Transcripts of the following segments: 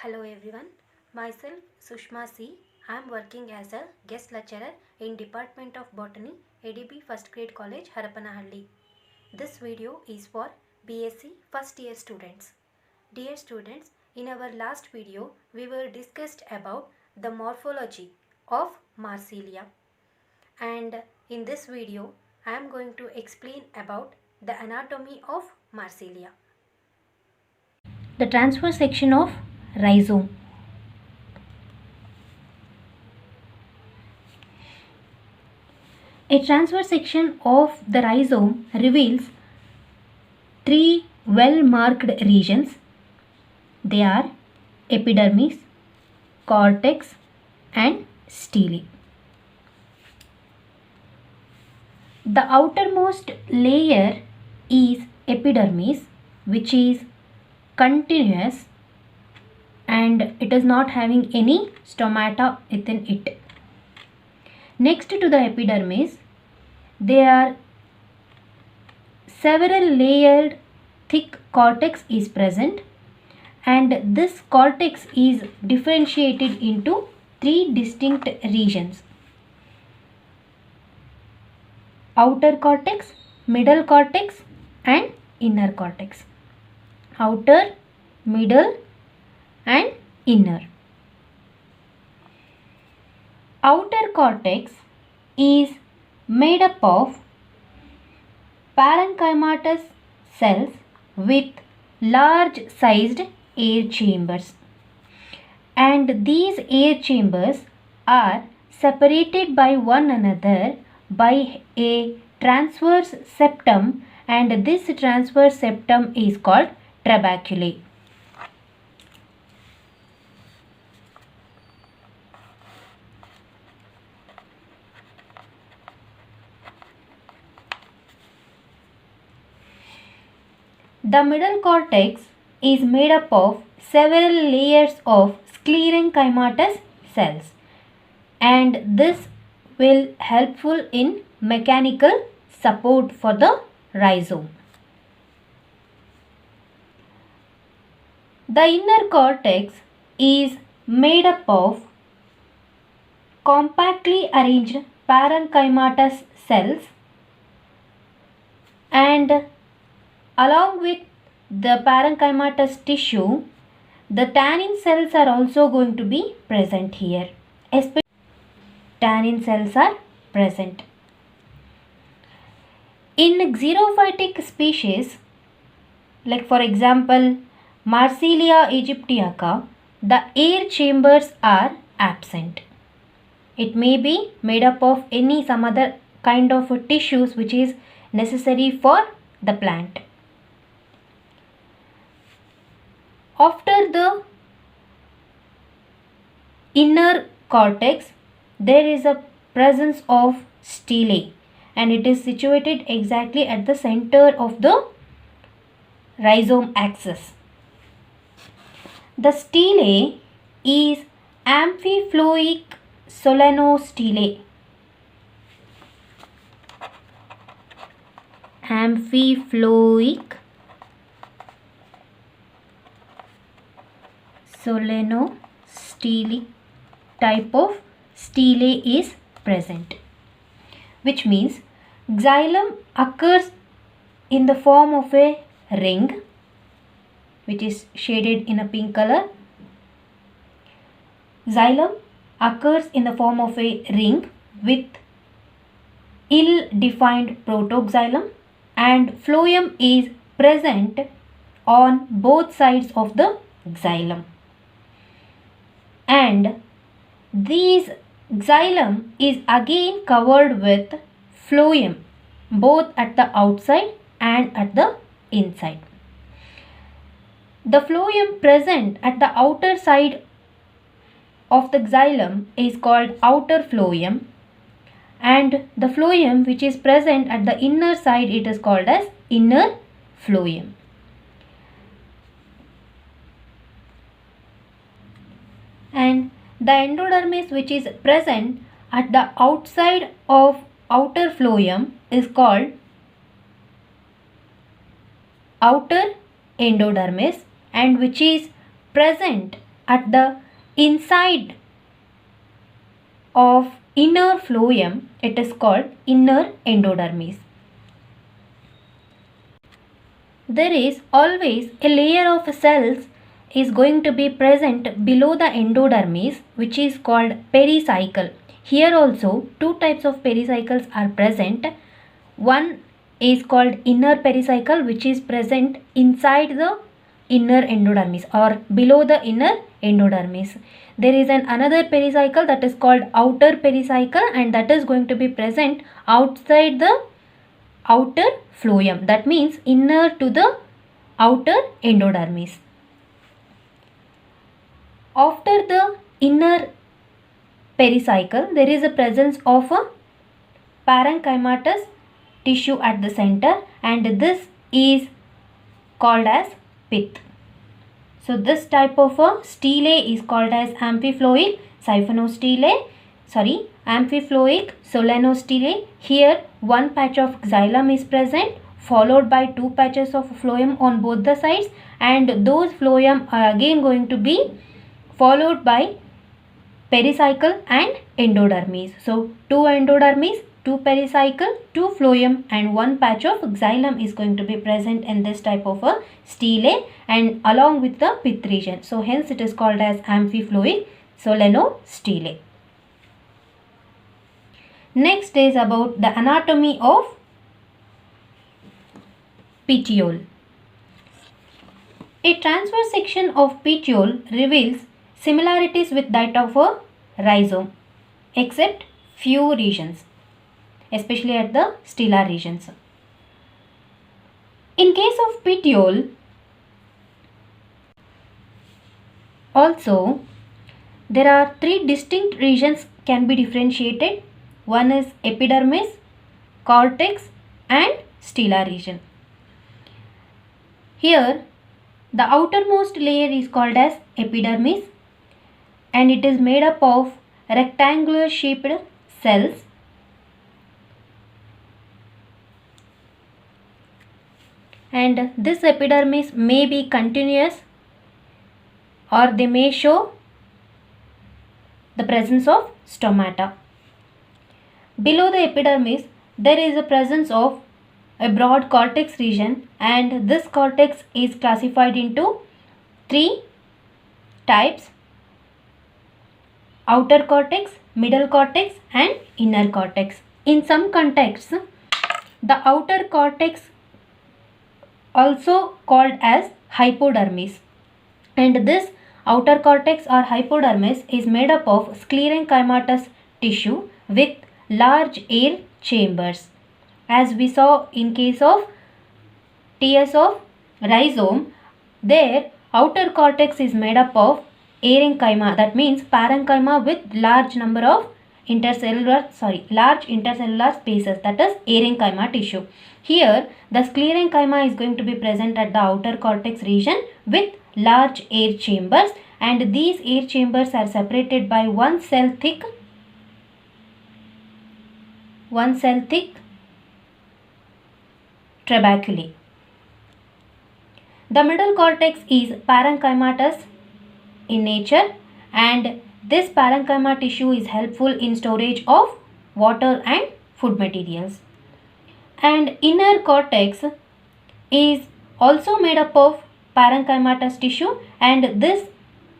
Hello everyone, myself Sushma C. I am working as a guest lecturer in Department of Botany, ADB First Grade College, Harapanahalli. This video is for BSc first year students. Dear students, in our last video we were discussed about the morphology of Marsilia, and in this video I am going to explain about the anatomy of Marsilia. The transverse section of rhizome. A transverse section of the rhizome reveals three well-marked regions. They are epidermis, cortex and stele. The outermost layer is epidermis, which is continuous and it is not having any stomata within it. Next to the epidermis, there are several layered thick cortex is present, and this cortex is differentiated into three distinct regions: outer cortex, middle cortex and inner cortex. Outer, middle and inner. Outer cortex is made up of parenchymatous cells with large sized air chambers, and these air chambers are separated by one another by a transverse septum, and this transverse septum is called trabeculae. The middle cortex is made up of several layers of sclerenchymatous cells, and this will helpful in mechanical support for the rhizome. The inner cortex is made up of compactly arranged parenchymatous cells, and along with the parenchymatous tissue, the tannin cells are also going to be present here. Especially tannin cells are present. In xerophytic species, like for example Marsilia aegyptiaca, the air chambers are absent. It may be made up of some other kind of tissues which is necessary for the plant. After the inner cortex, there is a presence of stele, and it is situated exactly at the center of the rhizome axis. The stele is amphiploic solenostele. Amphiploic solenostele type of stele is present, which means xylem occurs in the form of a ring, which is shaded in a pink color. Xylem occurs in the form of a ring with ill-defined protoxylem, and phloem is present on both sides of the xylem. And this xylem is again covered with phloem both at the outside and at the inside. The phloem present at the outer side of the xylem is called outer phloem, and the phloem which is present at the inner side, it is called as inner phloem. And the endodermis which is present at the outside of outer phloem is called outer endodermis, and which is present at the inside of inner phloem, it is called inner endodermis. There is always a layer of cells is going to be present below the endodermis, which is called pericycle. Here also two types of pericycles are present. One is called inner pericycle, which is present inside the inner endodermis or below the inner endodermis. There is another pericycle that is called outer pericycle, and that is going to be present outside the outer phloem. That means inner to the outer endodermis. After the inner pericycle, there is a presence of a parenchymatous tissue at the center, and this is called as pith. So this type of a stele is called as amphiploic amphiploic solenostele. Here one patch of xylem is present, followed by two patches of phloem on both the sides, and those phloem are again going to be followed by pericycle and endodermis. So two endodermis, two pericycle, two phloem, and one patch of xylem is going to be present in this type of a stele and along with the pith region. So hence it is called as amphiploic solenostele. Next is about the anatomy of petiole. A transverse section of petiole reveals similarities with that of a rhizome, except few regions, especially at the stellar regions. In case of petiole, also there are three distinct regions can be differentiated. One is epidermis, cortex, and stellar region. Here the outermost layer is called as epidermis, and it is made up of rectangular shaped cells. And this epidermis may be continuous or they may show the presence of stomata. Below the epidermis, there is a presence of a broad cortex region, and this cortex is classified into three types: outer cortex, middle cortex, and inner cortex. In some contexts, the outer cortex also called as hypodermis, and this outer cortex or hypodermis is made up of sclerenchymatous tissue with large air chambers. As we saw in case of TS of rhizome, their outer cortex is made up of aerenchyma, that means parenchyma with large intercellular spaces, that is aerenchyma tissue. Here the sclerenchyma is going to be present at the outer cortex region with large air chambers, and these air chambers are separated by one cell thick trabeculae. The middle cortex is parenchymatous in nature, and this parenchyma tissue is helpful in storage of water and food materials. And inner cortex is also made up of parenchymatous tissue, and this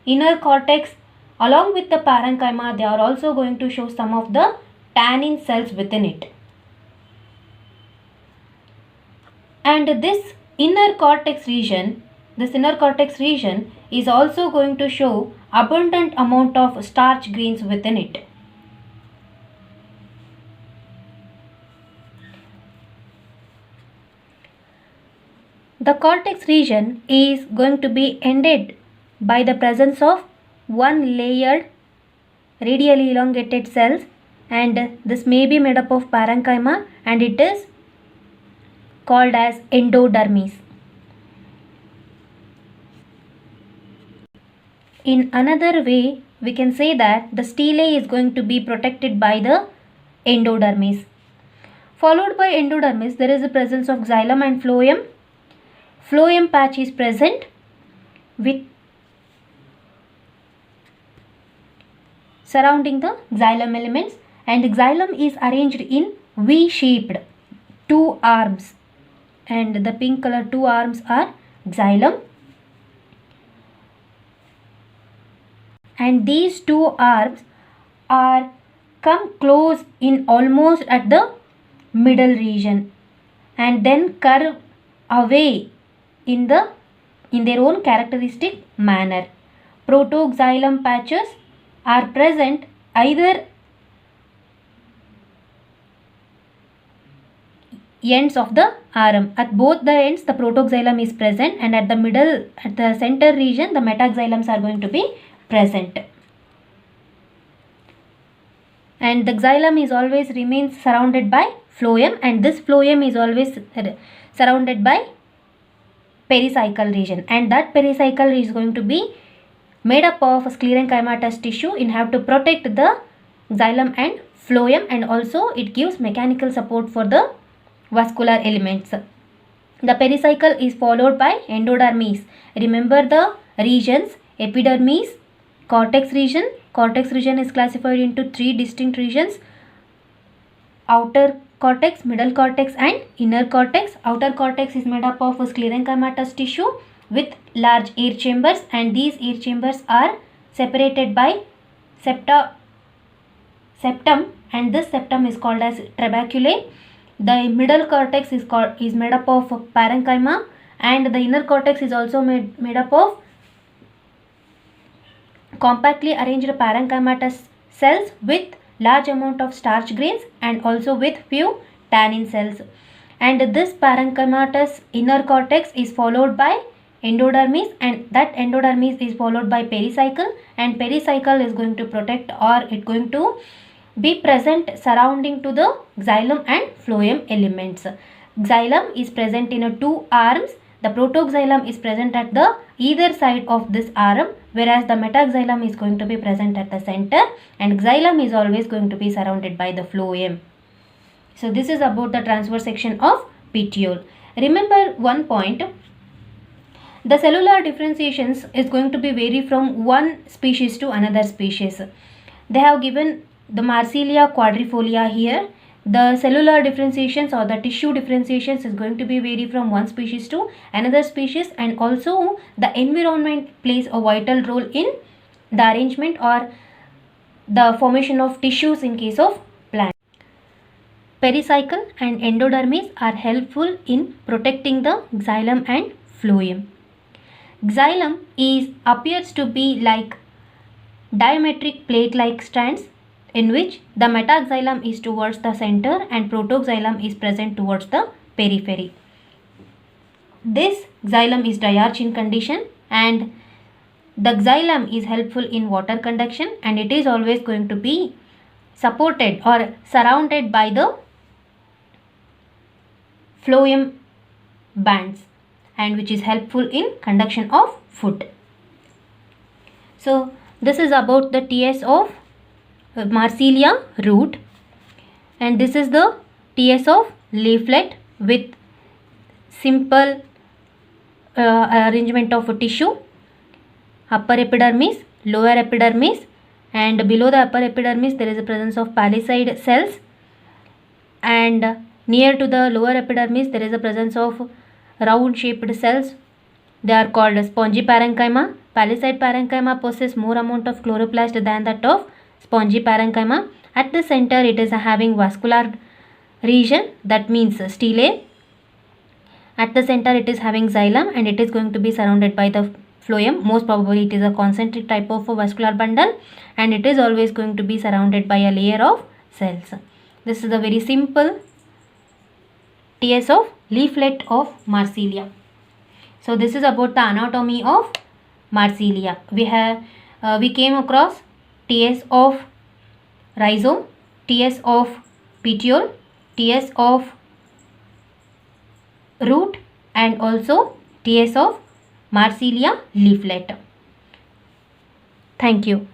inner cortex along with the parenchyma, they are also going to show some of the tannin cells within it. And this inner cortex region is also going to show abundant amount of starch grains within it. The cortex region is going to be ended by the presence of one layered radially elongated cells, and this may be made up of parenchyma, and it is called as endodermis. In another way, we can say that the stele is going to be protected by the endodermis. Followed by endodermis, there is the presence of xylem and phloem. Phloem patch is present with surrounding the xylem elements, and the xylem is arranged in V-shaped 2 arms, and the pink color 2 arms are xylem, and these 2 arms are come close in almost at the middle region and then curve away in their own characteristic manner. Protoxylem patches are present either ends of the arm. At both the ends the protoxylem is present, and at the middle, at the center region, the metaxylems are going to be present. And the xylem is always remains surrounded by phloem, and this phloem is always surrounded by pericycle region, and that pericycle is going to be made up of sclerenchymatous tissue and have to protect the xylem and phloem, and also it gives mechanical support for the vascular elements. The pericycle is followed by endodermis. Remember the regions: epidermis, cortex region. Cortex region is classified into 3 distinct regions: outer cortex, middle cortex and inner cortex. Outer cortex is made up of sclerenchymatous tissue with large air chambers, and these air chambers are separated by septum, and this septum is called as trabeculae. The middle cortex is made up of parenchyma, and the inner cortex is also made up of compactly arranged parenchymatous cells with large amount of starch grains and also with few tannin cells. And this parenchymatous inner cortex is followed by endodermis, and that endodermis is followed by pericycle, and pericycle is going to protect, or it going to be present surrounding to the xylem and phloem elements. Xylem is present in 2 arms. The protoxylem is present at the either side of this arm, whereas the metaxylem is going to be present at the center, and xylem is always going to be surrounded by the phloem. So this is about the transverse section of petiole. Remember one point: the cellular differentiations is going to be vary from one species to another species. They have given the Marsilia quadrifolia here. The cellular differentiations or the tissue differentiations is going to be vary from one species to another species, and also the environment plays a vital role in the arrangement or the formation of tissues in case of plants. Pericycle and endodermis are helpful in protecting the xylem and phloem. Xylem appears to be like diametric plate-like strands in which the metaxylem is towards the center and protoxylem is present towards the periphery. This xylem is diarch in condition, and the xylem is helpful in water conduction, and it is always going to be supported or surrounded by the phloem bands, and which is helpful in conduction of food. So this is about the TS of Marsilia root, and this is the TS of leaflet with simple arrangement of tissue: upper epidermis, lower epidermis, and below the upper epidermis there is a presence of palisade cells, and near to the lower epidermis there is a presence of round shaped cells. They are called spongy parenchyma. Palisade parenchyma possesses more amount of chloroplast than that of spongy parenchyma. At the center it is having vascular region, that means stelae. At the center it is having xylem, and it is going to be surrounded by the phloem. Most probably it is a concentric type of a vascular bundle, and it is always going to be surrounded by a layer of cells. This is a very simple TS of leaflet of Marsilia. So this is about the anatomy of Marsilia. We came across TS of rhizome, TS of petiole, TS of root, and also TS of Marsilia leaflet. Thank you.